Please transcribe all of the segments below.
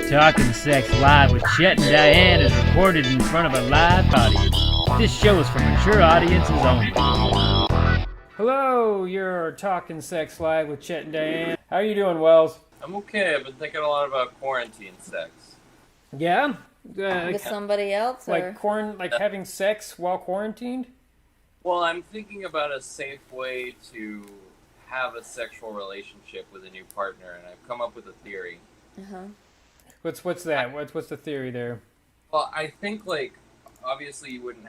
Talkin Sex Live with Chet and Diane is recorded in front of a live audience. This show is for mature audiences only. Hello, you're Talkin Sex Live with Chet and Diane. How are you doing, Wells? I'm okay. I've been thinking a lot about quarantine sex. Yeah? With somebody else? Or? Like having sex while quarantined? Well, I'm thinking about a safe way to have a sexual relationship with a new partner, and I've come up with a theory. Uh-huh. What's that? What's the theory there? Well, I think, obviously you wouldn't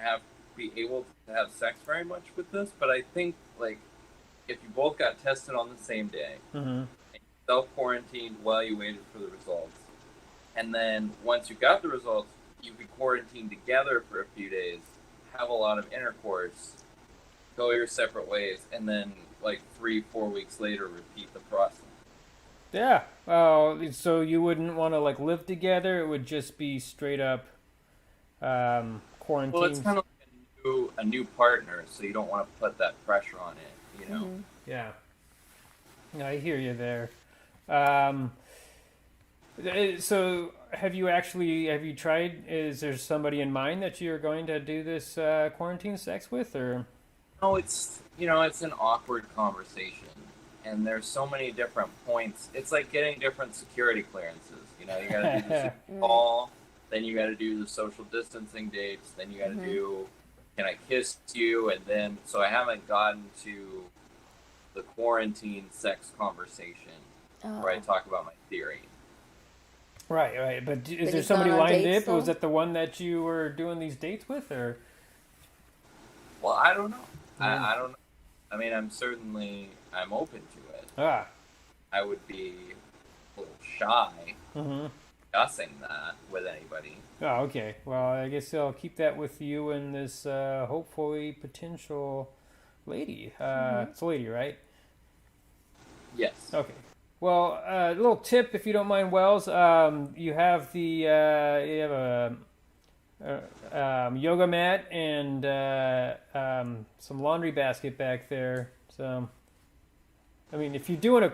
be able to have sex very much with this, but I think, if you both got tested on the same day, and you self-quarantined while you waited for the results, and then once you got the results, you could quarantine together for a few days, have a lot of intercourse, go your separate ways, and then 3-4 weeks later repeat the process. Yeah. So you wouldn't want to live together? It would just be straight up quarantine. Well, it's kind of like a new partner, so you don't want to put that pressure on it, you know? Mm-hmm. Yeah. I hear you there. So have you tried? Is there somebody in mind that you're going to do this quarantine sex with, or? No, it's an awkward conversation, and there's so many different points. It's like getting different security clearances. You gotta do the security call, then you gotta do the social distancing dates, then you gotta do, can I kiss you, and then, so I haven't gotten to the quarantine sex conversation where I talk about my theory. Right. But is there somebody lined up? Was that the one that you were doing these dates with, or? Well, I don't know. I don't know. I mean, I'm open to it. I would be a little shy discussing that with anybody. Oh, okay. Well, I guess I'll keep that with you and this hopefully potential lady. It's a lady, right? Yes. Okay. Well, a little tip, if you don't mind, Wells. You have a yoga mat and some laundry basket back there. So, I mean, if you're doing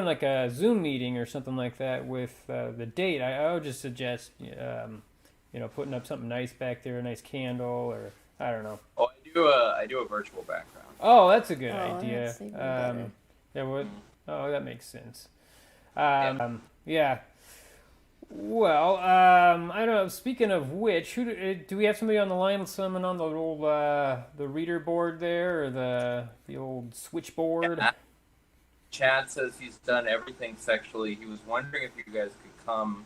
like a Zoom meeting or something like that with the date, I would just suggest putting up something nice back there, a nice candle, or I don't know. Oh, I do a virtual background. Oh, that's a good idea. That's even better. Oh, that makes sense. Yeah. Well, I don't know. Speaking of which, do we have somebody on the line? Someone on the old the reader board there, or the old switchboard? Yeah. Chad says he's done everything sexually. He was wondering if you guys could come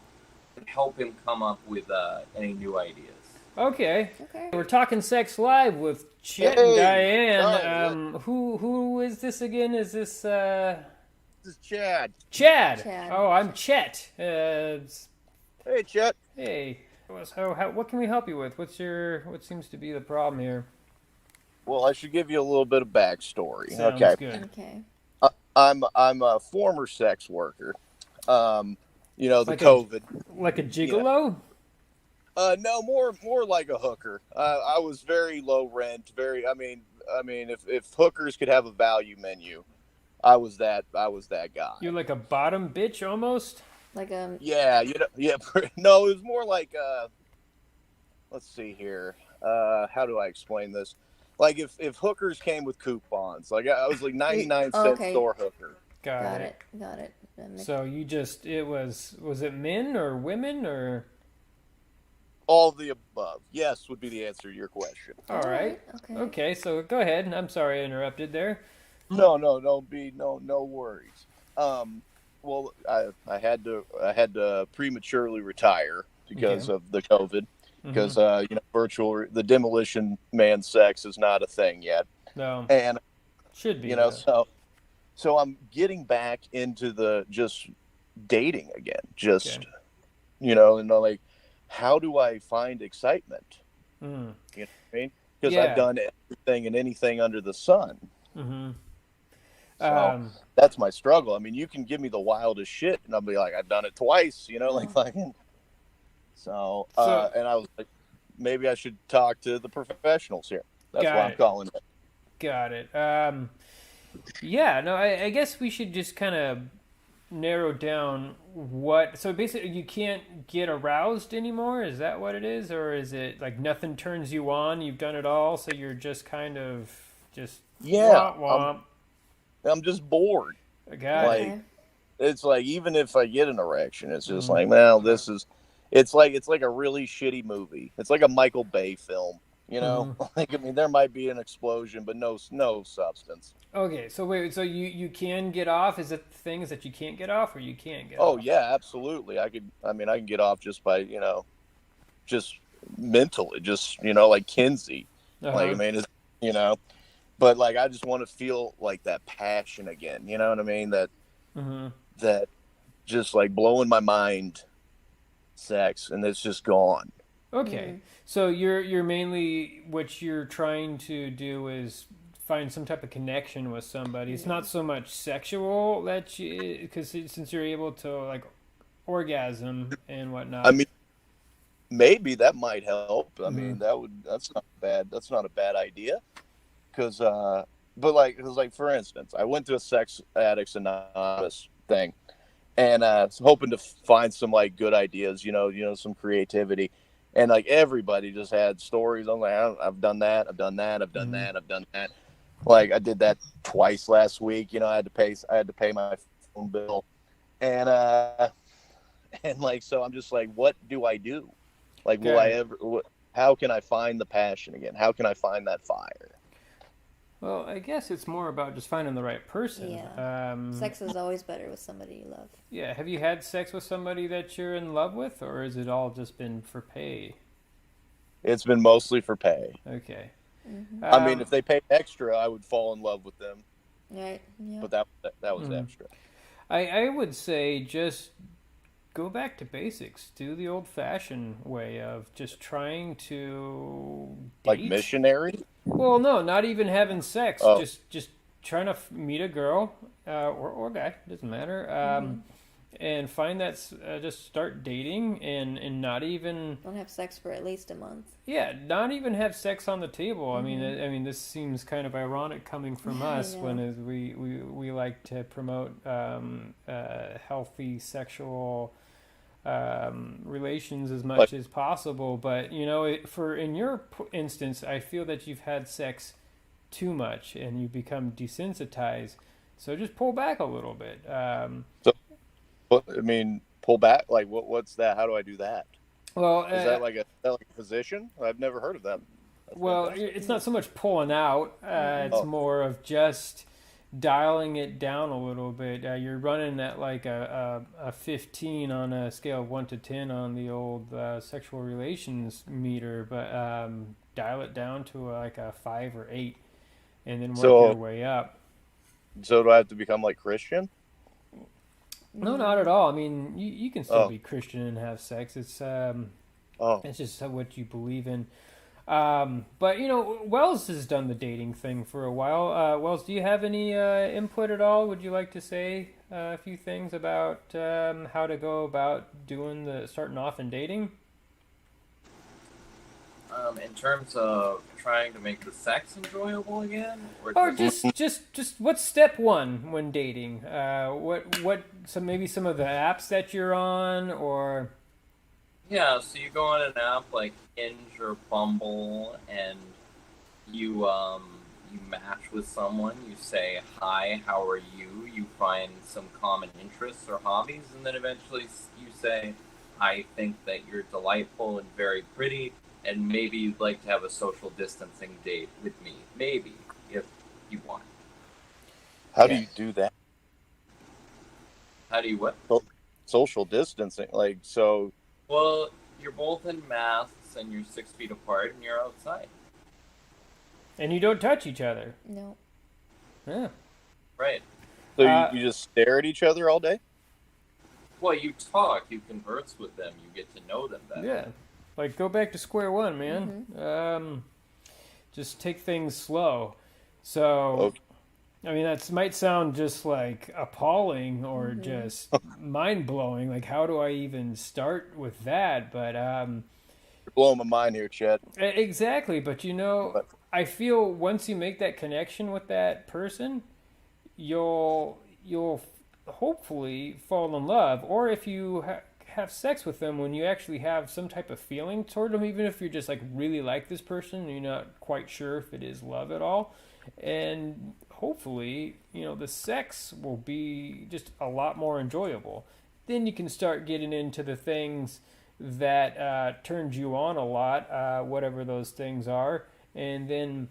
and help him come up with any new ideas. Okay. We're talking sex live with Chet and Diane. Who is this again? Is this? This is Chad. Chad. Oh, I'm Chet. Hey, Chet. Hey. So, what can we help you with? What seems to be the problem here? Well, I should give you a little bit of backstory. Sounds okay. Good. Okay. I'm a former sex worker. The COVID. Like a gigolo? No, more like a hooker. I was very low rent. I mean, if hookers could have a value menu, I was that guy. You're like a bottom bitch almost? Yeah. No, it was more like let's see here. How do I explain this? Like if hookers came with coupons, I was like 99-cent store hooker. Got it. So was it men or women or? All of the above. Yes, would be the answer to your question. All right. Okay. So go ahead. I'm sorry I interrupted there. No worries. Well, I had to prematurely retire because of the COVID. Because the demolition man sex is not a thing yet. No. And should be. So I'm getting back into the just dating again. And how do I find excitement? You know what I mean? Because I've done everything and anything under the sun. So that's my struggle. I mean, you can give me the wildest shit, and I'll be like, I've done it twice. Fucking. So and I was like, maybe I should talk to the professionals here. That's why I'm calling it. Got it. Yeah. No, I guess we should just kind of narrow down what. So basically, you can't get aroused anymore. Is that what it is, or is it like nothing turns you on? You've done it all, so you're just kind of just Yeah, womp womp. I'm just bored. I got Like it. it's like even if I get an erection, it's just like, well, this is. It's like a really shitty movie. It's like a Michael Bay film. You know, like I mean, there might be an explosion, but no substance. Okay, so wait, so you can get off? Is it things that you can't get off, or you can't get Oh off? yeah, absolutely. I mean, I can get off just by just mentally, just like Kinsey. Like I Uh-huh. mean, it's, you know, but like I just want to feel like that passion again. You know what I mean? That just like blowing my mind, sex, and it's just gone. Okay, so you're mainly what you're trying to do is find some type of connection with somebody. It's not so much sexual that you, because since you're able to like orgasm and I whatnot. mean, maybe that might help. I mean, that's not bad. That's not a bad idea. Because, cause like for instance, I went to a Sex Addicts Anonymous thing, and hoping to find some like good ideas, some creativity, and like everybody just had stories. I'm like, I've done that, I've done that, I've done that, I've done that. Like I did that twice last week. I had to pay my phone bill, and and like so I'm just like, what do I do? Like, will I Okay. ever? How can I find the passion again? How can I find that fire? Well, I guess it's more about just finding the right person. Yeah. Sex is always better with somebody you love. Yeah. Have you had sex with somebody that you're in love with, or has it all just been for pay? It's been mostly for pay. Okay. I mean, if they paid extra, I would fall in love with them. Right. Yeah. But that was extra. I would say just go back to basics. Do the old-fashioned way of just trying to Like date. missionary? Well, no, not even having sex. Oh. Just trying to meet a girl or guy, doesn't matter. And find that just start dating and not even Don't have sex for at least a month. not even have sex on the table. I mean this seems kind of ironic coming from us when as we like to promote healthy sexual relations as much as possible, but for in your instance, I feel that you've had sex too much and you become desensitized, so just pull back a little bit. So, I mean, pull back? Like, what's that? How do I do that? Well, Is that like a position? I've never heard of that. That's well, fantastic. it's not so much pulling out. It's more of just dialing it down a little bit. You're running at like a 15 on a scale of 1 to 10 on the old sexual relations meter, but dial it down to like a 5 or 8, and then work your way up. So do I have to become like Christian? No, not at all. I mean, you can still be Christian and have sex. It's just what you believe in. But Wells has done the dating thing for a while. Wells, do you have any input at all? Would you like to say a few things about how to go about starting off in dating? In terms of trying to make the sex enjoyable again, or just what's step one when dating? Maybe some of the apps that you're on, or yeah, so you go on an app like Hinge or Bumble, and you match with someone. You say hi, how are you? You find some common interests or hobbies, and then eventually you say, I think that you're delightful and very pretty. And maybe you'd like to have a social distancing date with me. Maybe, if you want. How do you do that? How do you what? Social distancing. Like, so... Well, you're both in masks and you're 6 feet apart and you're outside. And you don't touch each other. No. Yeah. Right. So you just stare at each other all day? Well, you talk, you converse with them, you get to know them better. Yeah. Like, go back to square one, man. Just take things slow. So, I mean, that might sound just like appalling or just mind-blowing. Like, how do I even start with that? But you're blowing my mind here, Chet. Exactly. But I feel once you make that connection with that person, you'll hopefully fall in love, or if you have sex with them when you actually have some type of feeling toward them, even if you're just like really like this person and you're not quite sure if it is love at all. And hopefully, the sex will be just a lot more enjoyable. Then you can start getting into the things that turned you on a lot, whatever those things are, and then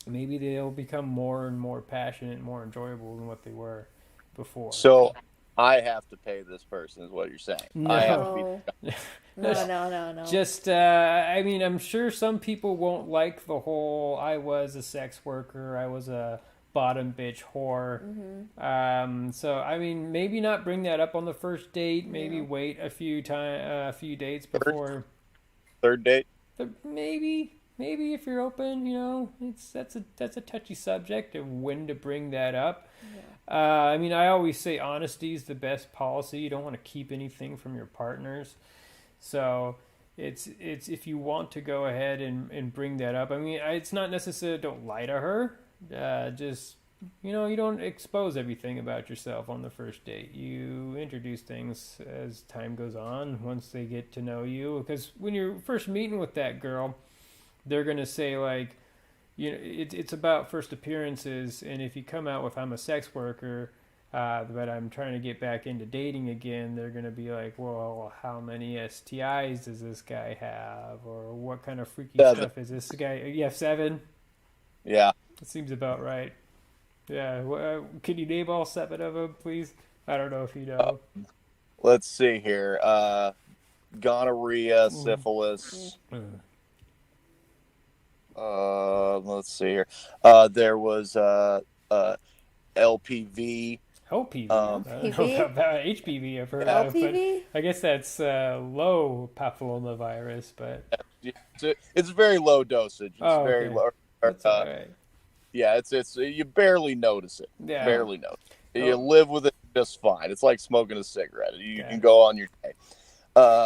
maybe they'll become more and more passionate, more enjoyable than what they were before. So I have to pay this person, is what you're saying. No. I have to be... No. Just, I'm sure some people won't like the whole, I was a sex worker, I was a bottom bitch whore. So, maybe not bring that up on the first date. Maybe wait a few dates before. Third date? Maybe if you're open, that's a touchy subject of when to bring that up. I always say honesty is the best policy. You don't want to keep anything from your partners. So it's if you want to go ahead and bring that up. It's not necessarily don't lie to her. Just, you don't expose everything about yourself on the first date. You introduce things as time goes on, once they get to know you. Because when you're first meeting with that girl, they're going to say, like, it's about first appearances. And if you come out with, I'm a sex worker, but I'm trying to get back into dating again, they're going to be like, well, how many STIs does this guy have? Or what kind of freaky stuff is this guy? You have 7? Yeah. That seems about right. Yeah. Can you name all 7 of them, please? I don't know if you know. Let's see here. Gonorrhea, syphilis. Let's see here. There was LPV. LPV. I don't know about HPV. I've heard of, but I guess that's low papillomavirus. But it's very low dosage. It's very low. That's all right. Yeah, it's you barely notice it. Yeah. Barely notice it. You live with it just fine. It's like smoking a cigarette. You can go on your day.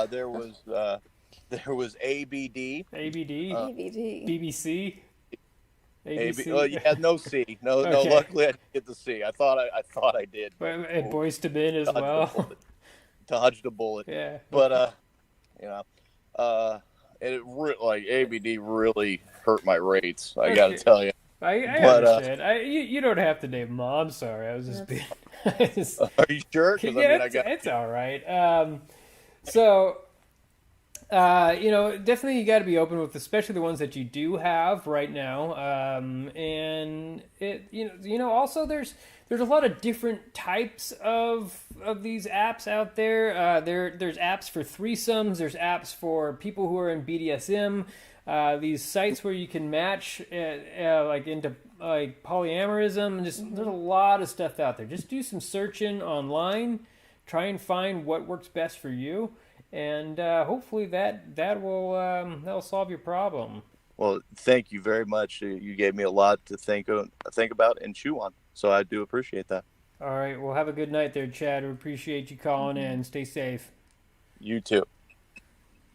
There was ABD. BBC. ABC. No C. No. Luckily, I didn't get the C. I thought I did. And Boys to Men as well. Dodged a bullet. Yeah. But it ABD really hurt my rates. I got to tell you. I understand. You don't have to name them all. I'm sorry. I was just being. Are you sure? It's all right. Definitely you got to be open with, especially the ones that you do have right now. And it, also there's a lot of different types of these apps out there. There's apps for threesomes. There's apps for people who are in BDSM. These sites where you can match into polyamorism, and just there's a lot of stuff out there. Just do some searching online, try and find what works best for you, and hopefully that'll solve your problem. Well, thank you very much. You gave me a lot to think about and chew on, so I do appreciate that. All right, well, have a good night there, Chad. We appreciate you calling in. Stay safe. You too.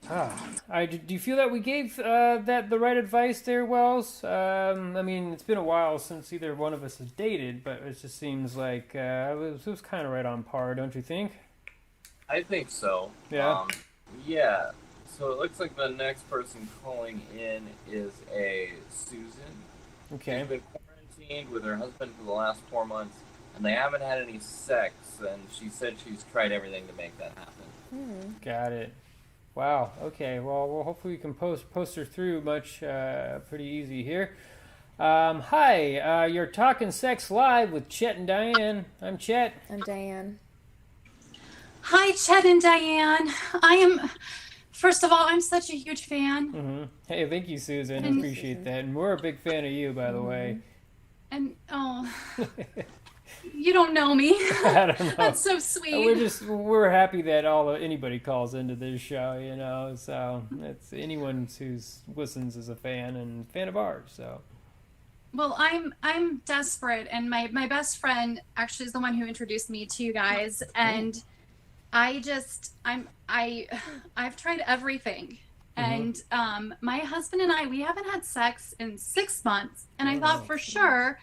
Do you feel that we gave that the right advice there, Wells? It's been a while since either one of us has dated, but it just seems like it was kind of right on par, don't you think? I think so. Yeah. Yeah. So it looks like the next person calling in is a Susan. Okay. She's been quarantined with her husband for the last 4 months, and they haven't had any sex, and she said she's tried everything to make that happen. Got it. Wow. Okay. Well, hopefully we can post her through pretty easy here. Hi. You're Talkin Sex Live with Chet and Diane. I'm Chet. I'm Diane. Hi, Chet and Diane. First of all, I'm such a huge fan. Mm-hmm. Hey, thank you, Susan. I appreciate that. And we're a big fan of you, by the way. And, you don't know me. I don't know. That's so sweet. We're happy that anybody calls into this show, so it's anyone who listens is a fan and fan of ours, so. Well, I'm desperate, and my best friend actually is the one who introduced me to you guys, and I've tried everything. And my husband and we haven't had sex in 6 months, and I thought for sure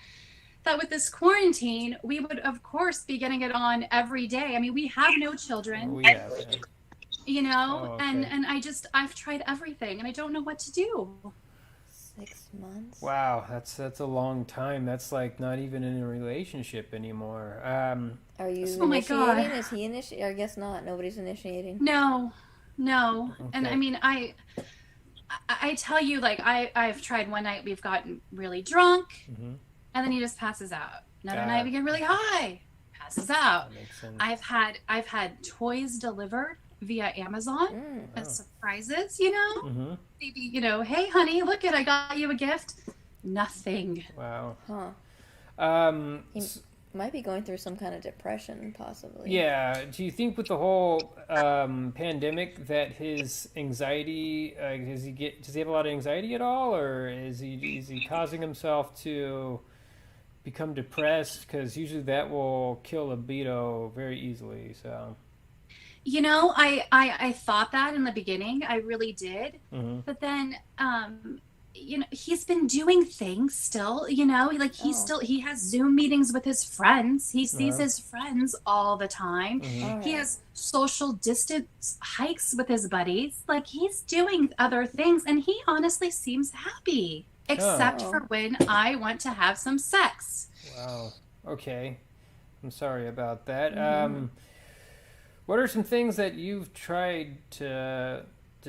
that with this quarantine, we would of course be getting it on every day. I mean, we have no children, We have. Yeah. you know, Oh, okay. and I've tried everything and I don't know what to do. 6 months. Wow, that's a long time. That's like not even in a relationship anymore. Are you Oh my God. initiating? Is he initiating? I guess not. Nobody's initiating. No. And Okay. I mean, I tell you, like, I've tried one night, we've gotten really drunk, Mhm. and then he just passes out. Another Ah. night we get really high, passes out. That makes sense. I've had toys delivered via Amazon Mm. as surprises, you know? Mhm. Maybe, you know, hey honey, look it, I got you a gift. Nothing. Wow. Huh. He s- might be going through some kind of depression, possibly. Yeah. Do you think with the whole pandemic that his anxiety does he have a lot of anxiety at all, or is he causing himself to become depressed? Because usually that will kill libido very easily. So. You know, I thought that in the beginning, I really did. Mm-hmm. But then you know, he's been doing things still, you know, like he has Zoom meetings with his friends. He sees his friends all the time. Mm-hmm. All right. He has social distance hikes with his buddies. Like he's doing other things and he honestly seems happy. Except for when I want to have some sex. Wow. Okay. I'm sorry about that. Mm-hmm. What are some things that you've tried to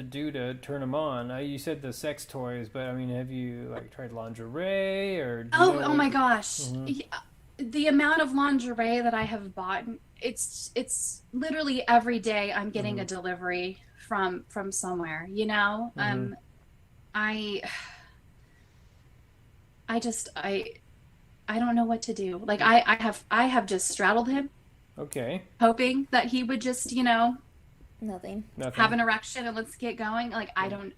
do to turn him on? You said the sex toys, but I mean, have you like tried lingerie or? Do you know Oh my what- gosh. Mhm. Yeah, the amount of lingerie that I have bought, it's literally every day I'm getting a delivery from somewhere, you know? Mhm. I don't know what to do. Like I have just straddled him, Okay. hoping that he would just, you know, Nothing. Nothing. have an erection and let's get going. Like I don't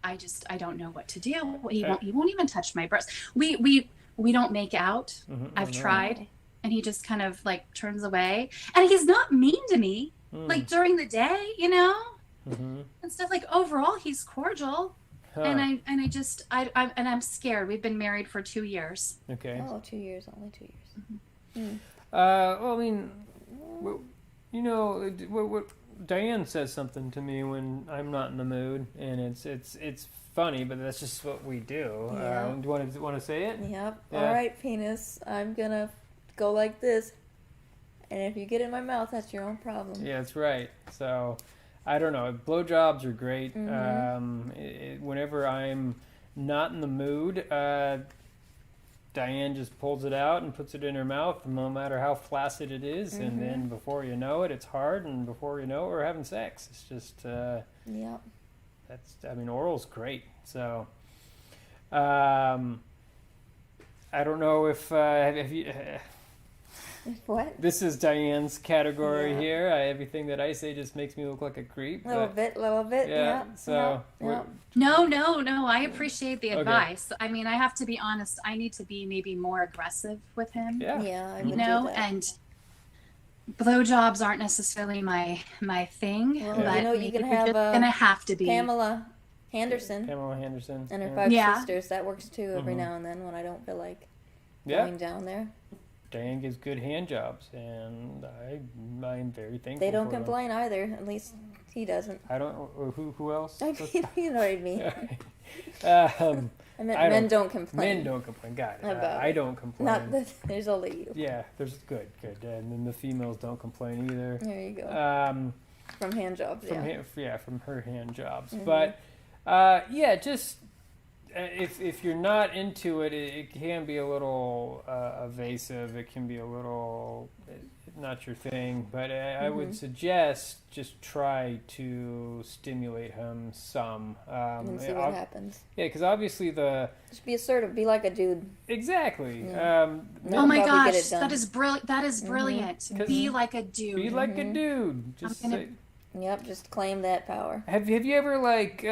know what to do. He won't even touch my breast. We don't make out. Mhm. I've Oh, no. tried, and he just kind of like turns away. And he's not mean to me, like during the day, you know, Mm-hmm. and stuff. Like overall, he's cordial. Huh. And I'm scared. We've been married for 2 years. Okay. Oh, 2 years. Only 2 years. Well, I mean, you know, what Diane says something to me when I'm not in the mood, and it's funny, but that's just what we do. Yeah. Do you want to say it? Yep. Yeah. All right, penis. I'm gonna go like this, and if you get in my mouth, that's your own problem. Yeah, that's right. So, I don't know. Blowjobs are great. Mhm. Whenever I'm not in the mood, Diane just pulls it out and puts it in her mouth, no matter how flaccid it is, and then before you know it, it's hard, and before you know it, we're having sex. It's just Yep. oral's great. So, I don't know if have you. What? This is Diane's category Yeah. here. Everything that I say just makes me look like a creep. Little but- bit. Yeah. So yeah. No. I appreciate the Okay. advice. I mean, I have to be honest. I need to be maybe more aggressive with him. yeah. Yeah, I You would know, do that. and blowjobs aren't necessarily my thing. Well, but you know, you maybe can we're have just gonna have to be. Pamela Henderson Pamela Henderson. and her yeah. 5 Yeah. sisters. That works too every Mhm. now and then when I don't feel like Yeah. going down there. Diane gives good hand jobs, and I'm very thankful. They don't for them. complain either. At least he doesn't. I don't. Who else? I mean, you know what I mean. I meant I men don't- don't complain. Men don't complain. Got it. About I it. don't complain. Not that there's only you. Yeah, there's good, and then the females don't complain either. There you go. From hand jobs, From yeah. from her hand jobs. Mhm. But just if you're not into it, it can be a little evasive. It can be a little not your thing. But I would suggest just try to stimulate him some. And see what happens. Yeah, because obviously Just be assertive. Be like a dude. exactly. Yeah. Men Oh my probably get gosh, it done. that is brilliant. That is brilliant. Be like a dude. be like a dude. Just I'm gonna- say, Yep, just claim that power. Have you ever like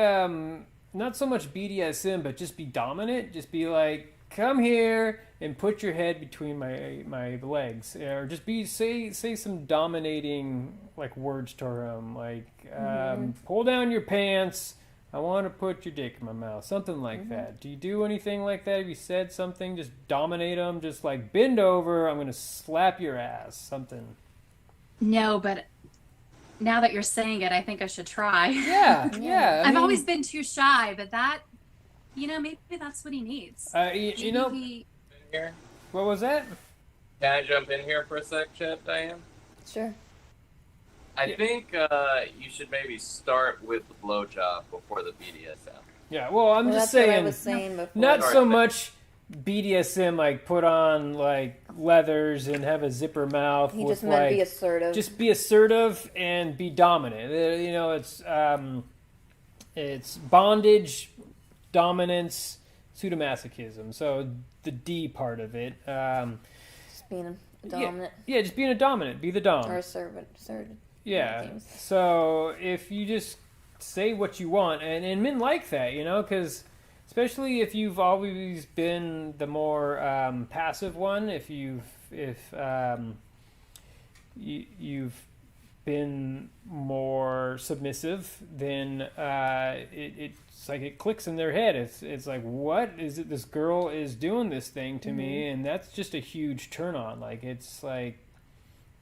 not so much BDSM, but just be dominant? Just be like, come here and put your head between my legs, or just say some dominating like words to him, like pull down your pants, I want to put your dick in my mouth. Something like that. Do you do anything like that? Have you said something? Just dominate them? Just like, bend over, I'm going to slap your ass. Something. No, but now that you're saying it, I think I should try. Yeah. I've always been too shy, but that, maybe that's what he needs. Here. What was that? Can I jump in here for a sec, Chet, Diane? Sure. I think you should maybe start with the blowjob before the BDSM. Yeah, well, I'm just that's saying. what I was saying before. Not so much BDSM, like put on like leathers and have a zipper mouth. He with, just meant like, be assertive. Just be assertive and be dominant. It's bondage, dominance, sadomasochism. So the D part of it. Just being a dominant. Yeah, just being a dominant. Be the dom. Or a servant. Yeah. So if you just say what you want, and men like that, because especially if you've always been the more passive one, if you've been more submissive, then it's like it clicks in their head. It's like, what is it? This girl is doing this thing to me, and that's just a huge turn on. Like, it's like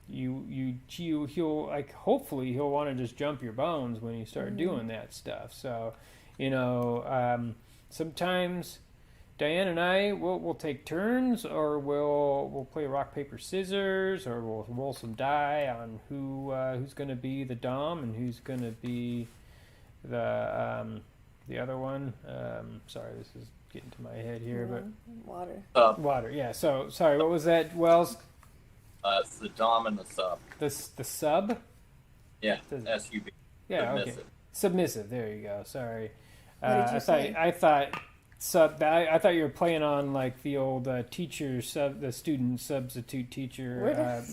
he'll like, hopefully he'll want to just jump your bones when you start doing that stuff. So, sometimes Diane and I we'll take turns, or we'll play rock paper scissors, or we'll roll some die on who's going to be the dom and who's going to be the other one. Sorry, this is getting to my head here, but water. Yeah. So sorry, what was that, Wells? It's the dom and the sub. The sub? Yeah, SUB. Yeah, submissive. Okay. Submissive. There you go. Sorry. What did you say? I thought I thought you were playing on like the old the student substitute teacher.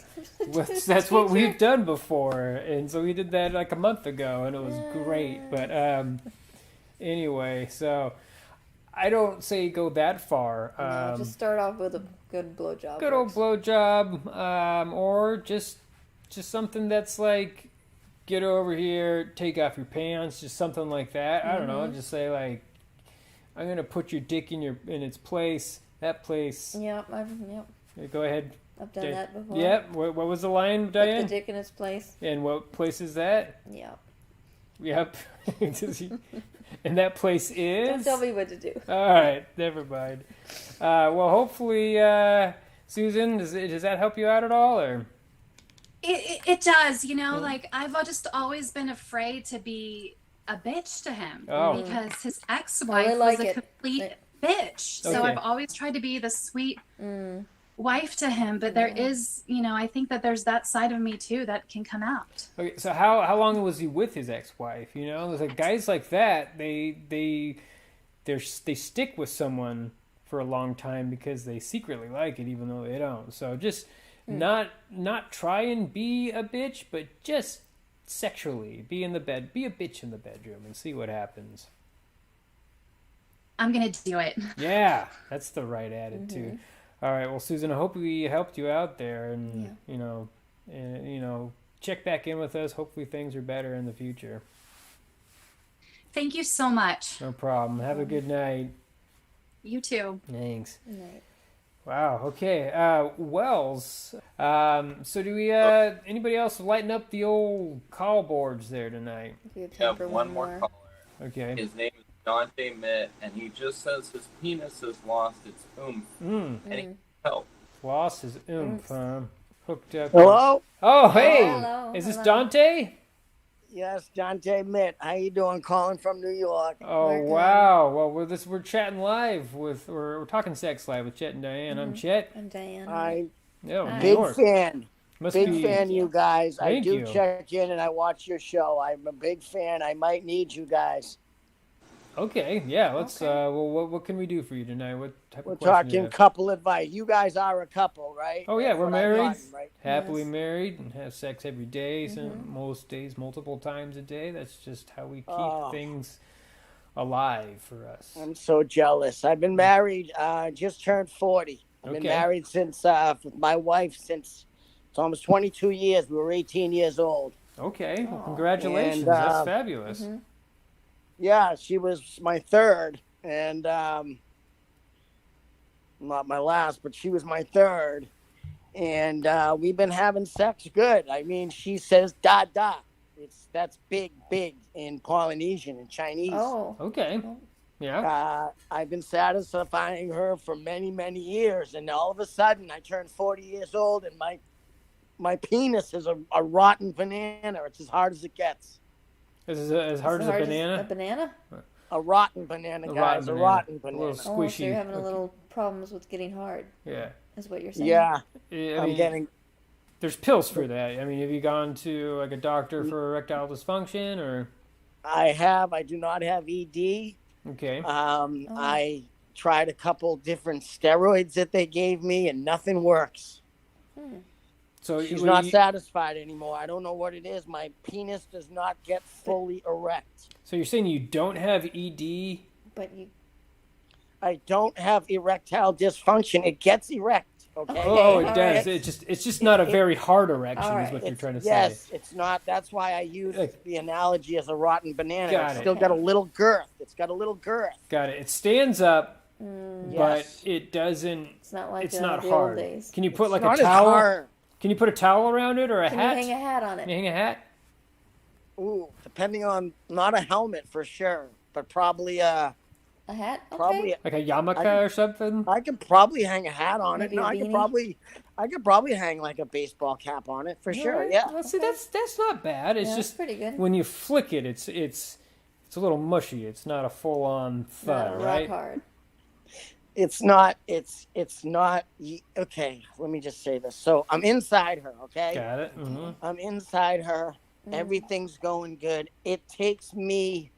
That's what we've done before, and so we did that like a month ago, and it was great. But anyway, so I don't say go that far. No, just start off with a good blowjob. Good old blowjob, or just something that's like, get over here, take off your pants, just something like that. I don't know. Just say like, I'm gonna put your dick in its place. That place. Yep. Go ahead. I've done that before. Yep. What was the line, Diane? Put the dick in its place. And what place is that? Yep. Yep. And that place is? Don't tell me what to do. All right. Never mind. Well, hopefully, Susan, does that help you out at all, or? It does, like I've just always been afraid to be a bitch to him because his ex-wife was a complete bitch. So I've always tried to be the sweet wife to him, but there is, I think that there's that side of me too that can come out. Okay, so how long was he with his ex-wife? There's like guys like that, they stick with someone for a long time because they secretly like it, even though they don't. So just not try and be a bitch, but just sexually be in the bed, be a bitch in the bedroom, and see what happens. I'm gonna do it. Yeah, that's the right attitude. All right, well, Susan, I hope we helped you out there, and check back in with us. Hopefully things are better in the future. Thank you so much. No problem. Have a good night. You too. Thanks. Good night. Wow. Okay. Wells. So do we? Anybody else lighten up the old call boards there tonight? We have one more caller. Okay. His name is Dante Mitt, and he just says his penis has lost its oomph, and he needs help. Lost his oomph. Hooked up. Hello? Oh, hey. Hello. Is this Dante? Yes, Dante Mitt. How you doing? Calling from New York. Oh, wow. Well, we're chatting live we're talking sex live with Chet and Diane. I'm Chet. I'm Diane. I'm New big York. fan. Must Big be- fan, you guys. Thank I do you. check in and I watch your show. I'm a big fan. I might need you guys. Okay. Yeah. Let's. Okay. Well, what can we do for you tonight? What type We're of question do you talking have? couple advice. You guys are a couple, right? Oh yeah, That's we're what I'm married, writing, right? happily Yes. married, and have sex every day. Most days, multiple times a day. That's just how we keep Oh. things alive for us. I'm so jealous. I've been married, just turned 40. I've been Okay. married since, with my wife since it's almost 22 years. We were 18 years old. Okay, well, Aw. congratulations. And, That's fabulous. Yeah, she was my third, and not my last, but she was my third. And we've been having sex good. I mean, she says "da da." That's big in Polynesian and Chinese. Oh, okay, yeah. I've been satisfying her for many years, and all of a sudden, I turned 40 years old, and my penis is a rotten banana. It's as hard as it gets. This is as hard as a banana. A banana. A rotten banana, guys. A rotten banana. A little squishy. Oh, so you're having a little problems with getting hard. Yeah. Is what you're saying. Yeah. I'm getting. There's pills for that. I mean, have you gone to like a doctor for erectile dysfunction or? I have. I do not have ED. Okay. I tried a couple different steroids that they gave me, and nothing works. So she's not satisfied anymore. I don't know what it is. My penis does not get fully erect. So you're saying you don't have ED? But you... I don't have erectile dysfunction. It gets erect. Okay. Oh, it does. It's just not a very hard erection, is what you're trying to say. Yes, it's not. That's why I use the analogy as a rotten banana. It's still got a little girth. It's got a little girth. Got it. It stands up, but it doesn't. It's not like it's not the hard. old days. Can you put like a towel? Can you put a towel around it or a hat? Can you hang a hat on it? Can you hang a hat? Ooh, depending on, not a helmet for sure, but probably a hat. Okay. Probably like a yarmulke or something. I could probably hang a hat on Maybe it. No, I could probably hang like a baseball cap on it for sure. Right. Yeah. Well, see, that's not bad. It's just pretty good. When you flick it, it's a little mushy. It's not a full on thud, not right? Rock hard. It's not. Okay, let me just say this. So I'm inside her. Okay. Got it. Mm-hmm. I'm inside her. Everything's going good. It takes me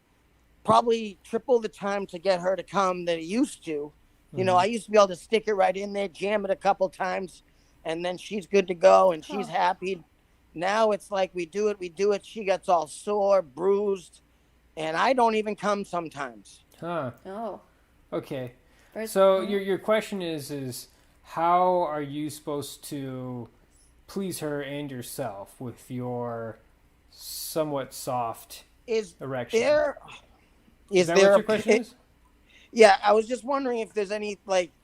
probably triple the time to get her to come than it used to. You know, I used to be able to stick it right in there, jam it a couple times, and then she's good to go and she's happy. Now it's like we do it. She gets all sore, bruised, and I don't even come sometimes. Huh. Oh. Okay. So your question is how are you supposed to please her and yourself with your somewhat soft erection? Is that there what your question is? Yeah, I was just wondering if there's any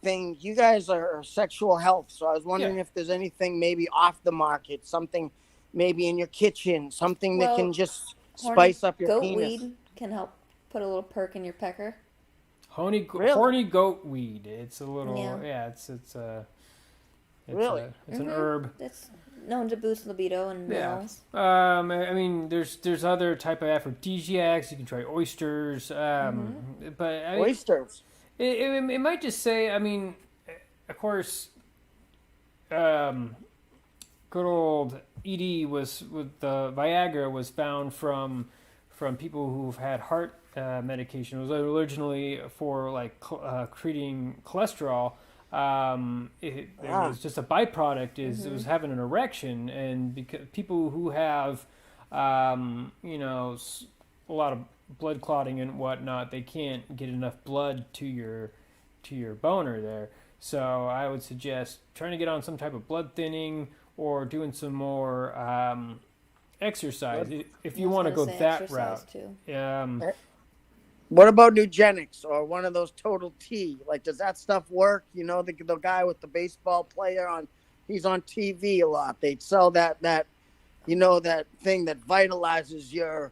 thing. You guys are sexual health, so I was wondering if there's anything maybe off the market, something maybe in your kitchen, something that can just spice up your penis. Goat weed can help put a little perk in your pecker. Horny goat weed. It's a little it's an herb. It's known to boost libido and males. I mean, there's other type of aphrodisiacs. You can try oysters. But oysters. It might just say. I mean, of course, good old ED was with the Viagra was found from people who've had heart medication. It was originally for treating cholesterol. It was just a byproduct. It was having an erection, and because people who have a lot of blood clotting and whatnot, they can't get enough blood to your boner there. So I would suggest trying to get on some type of blood thinning or doing some more exercise if you want to go that route. What about Nugenics or one of those Total T? Does that stuff work? You know, the guy with the baseball player he's on TV a lot. They sell that that thing that vitalizes your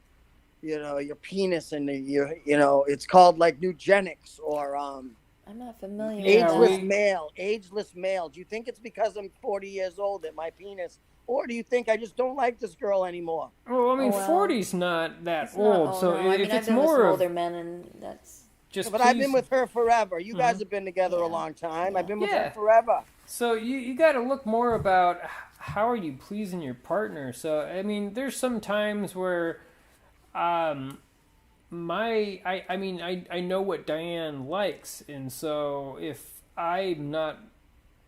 penis and it's called Nugenics or I'm not familiar with that. Ageless male. Do you think it's because I'm 40 years old that my penis, or do you think I just don't like this girl anymore? Well, I mean, 40's not that old, so if it's more of older men, and that's just. But I've been with her forever. You guys have been together a long time. I've been with her forever. So you got to look more about how are you pleasing your partner. So I mean, there's some times where, I know what Diane likes, and so if I'm not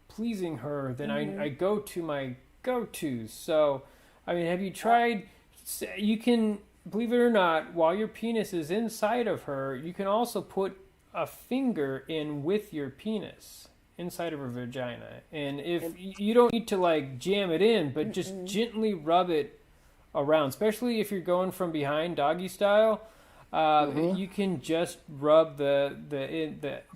pleasing her, then I go to my go-tos. So, I mean, have you tried? You can, believe it or not, while your penis is inside of her, you can also put a finger in with your penis inside of her vagina, and if you don't need to jam it in, but just gently rub it around, especially if you're going from behind doggy style. you can just rub the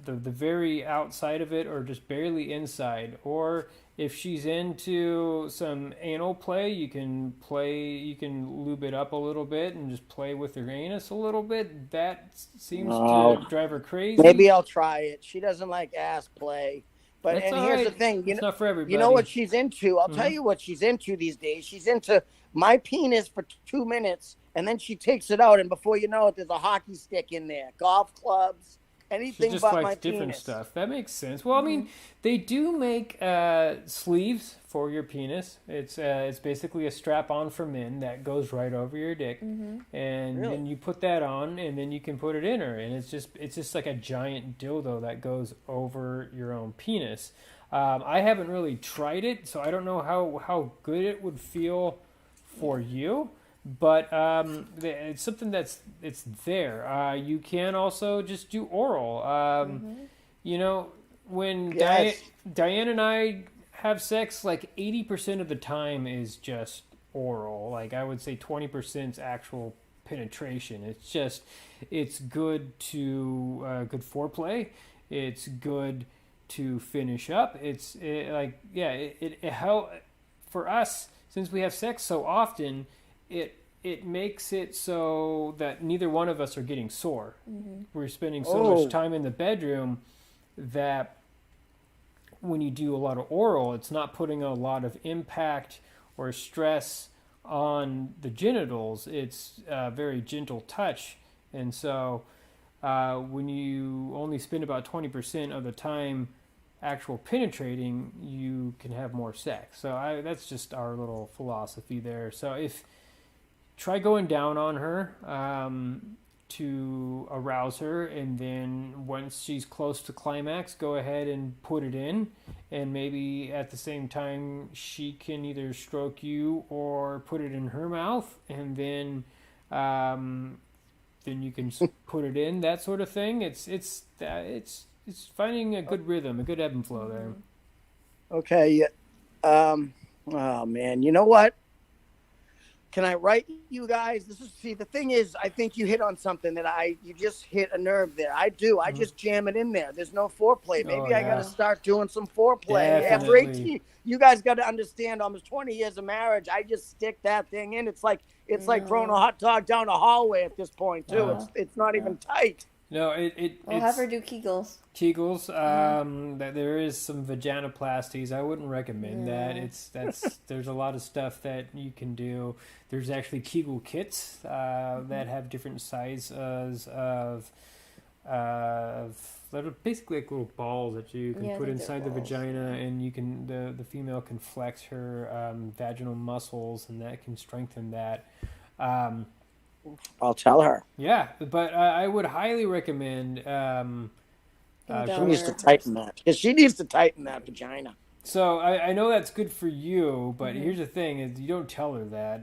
very outside of it, or just barely inside. Or if she's into some anal play, you can lube it up a little bit and just play with her anus a little bit. That seems to drive her crazy. Maybe I'll try it. She doesn't like ass play. But That's and here's the thing, it's not for everybody. You know what she's into? I'll tell you what she's into these days. She's into my penis for 2 minutes, and then she takes it out, and before you know it, there's a hockey stick in there, golf clubs, anything just but likes my different penis. Stuff. That makes sense. Well, I mean, they do make sleeves for your penis. It's basically a strap-on for men that goes right over your dick, and then you put that on, and then you can put it in her, and it's just like a giant dildo that goes over your own penis. I haven't really tried it, so I don't know how good it would feel for you. But it's something it's there. You can also just do oral. You know, when Diane and I have sex, like 80% of the time is just oral. Like I would say 20% is actual penetration. It's good to good foreplay. It's good to finish up. It help for us, since we have sex so often. It makes it so that neither one of us are getting sore. We're spending so much time in the bedroom that when you do a lot of oral, it's not putting a lot of impact or stress on the genitals. It's a very gentle touch. And so when you only spend about 20% of the time actual penetrating, you can have more sex. So that's just our little philosophy there. So try going down on her to arouse her, and then once she's close to climax, go ahead and put it in, and maybe at the same time she can either stroke you or put it in her mouth, and then you can put it in, that sort of thing. It's finding a good rhythm, a good ebb and flow there. Okay. Oh man, you know what? Can I write you guys? The thing is, I think you hit on something you just hit a nerve there. I do. I just jam it in there. There's no foreplay. Maybe I got to start doing some foreplay. After 18, you guys got to understand, almost 20 years of marriage, I just stick that thing in. It's like throwing a hot dog down a hallway at this point, too. It's not even tight. No, We'll have her do Kegels. Kegels. There is some vaginoplasties. I wouldn't recommend that. There's a lot of stuff that you can do. There's actually Kegel kits that have different sizes of that are basically like little balls that you can put inside the vagina, and you can the female can flex her vaginal muscles, and that can strengthen that. I'll tell her. Yeah, but I would highly recommend. She needs to tighten that, because she needs to tighten that vagina. So I know that's good for you, but here's the thing: is you don't tell her that.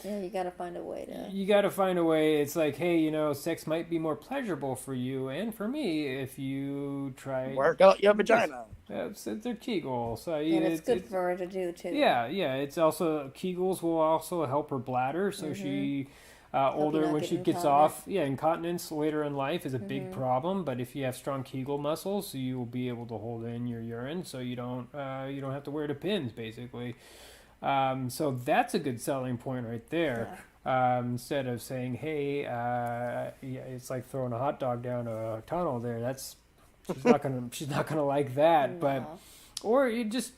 You got to find a way to. You got to find a way. It's like, hey, sex might be more pleasurable for you and for me if you try work out your vagina. They're Kegels. So and it's good for her to do too. Yeah. It's also Kegels will also help her bladder, so she. Older when she gets off, incontinence later in life is a big problem. But if you have strong Kegel muscles, you will be able to hold in your urine, so you don't have to wear the pins basically. So that's a good selling point right there. Instead of saying, "Hey, it's like throwing a hot dog down a tunnel." There, she's not gonna like that. No. But or you just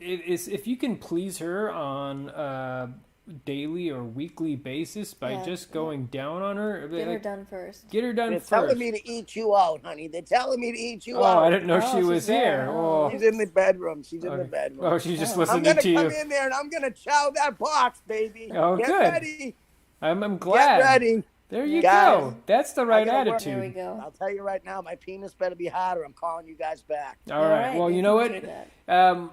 if you can please her on daily or weekly basis by just going down on her. Get her done first. They're telling me to eat you out, honey. They're telling me to eat you out. Oh, I didn't know she was here. Oh. She's in the bedroom. Oh, she's just listening to you. I'm going to come in there and I'm going to chow that box, baby. Oh, Get good. ready. I'm glad. Get ready. There you go. That's the right attitude. There we go. I'll tell you right now, my penis better be harder. I'm calling you guys back. All right. Well, you know what?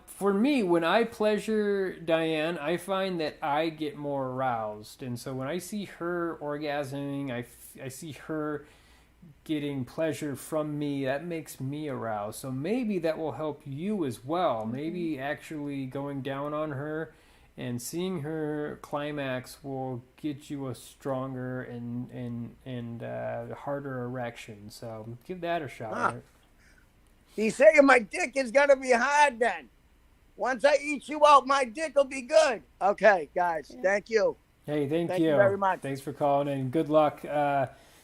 For me, when I pleasure Diane, I find that I get more aroused. And so when I see her orgasming, I see her getting pleasure from me, that makes me aroused. So maybe that will help you as well. Maybe actually going down on her and seeing her climax will get you a stronger and harder erection. So give that a shot. He's saying my dick is gonna be hard then. Once I eat you out, my dick will be good. Okay, guys, thank you. Hey, thank you very much. Thanks for calling in. Good luck.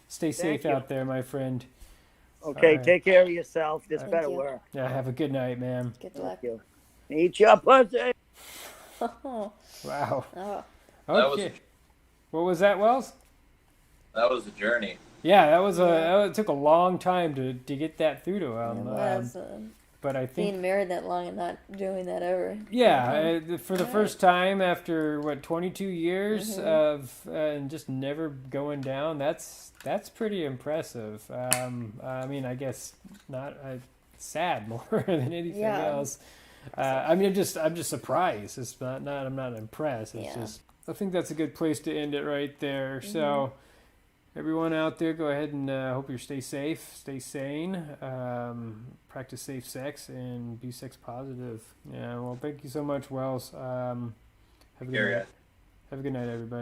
Stay safe out there, my friend. Okay, take care of yourself. This better work. Yeah, have a good night, man. Good luck. Thank you. Eat your pussy. Wow. Oh. Okay. What was that, Wells? That was a journey. Yeah, that was it took a long time to get that through to him. It was. But I think being married that long and not doing that ever. Yeah, for the first time after 22 years of and just never going down. That's pretty impressive. I mean, I guess not sad more than anything else. I mean, I'm just surprised. It's not I'm not impressed. It's just I think that's a good place to end it right there. So. Everyone out there, go ahead and hope you stay safe, stay sane, practice safe sex, and be sex positive. Yeah, well, thank you so much, Wells. Have a good night, everybody.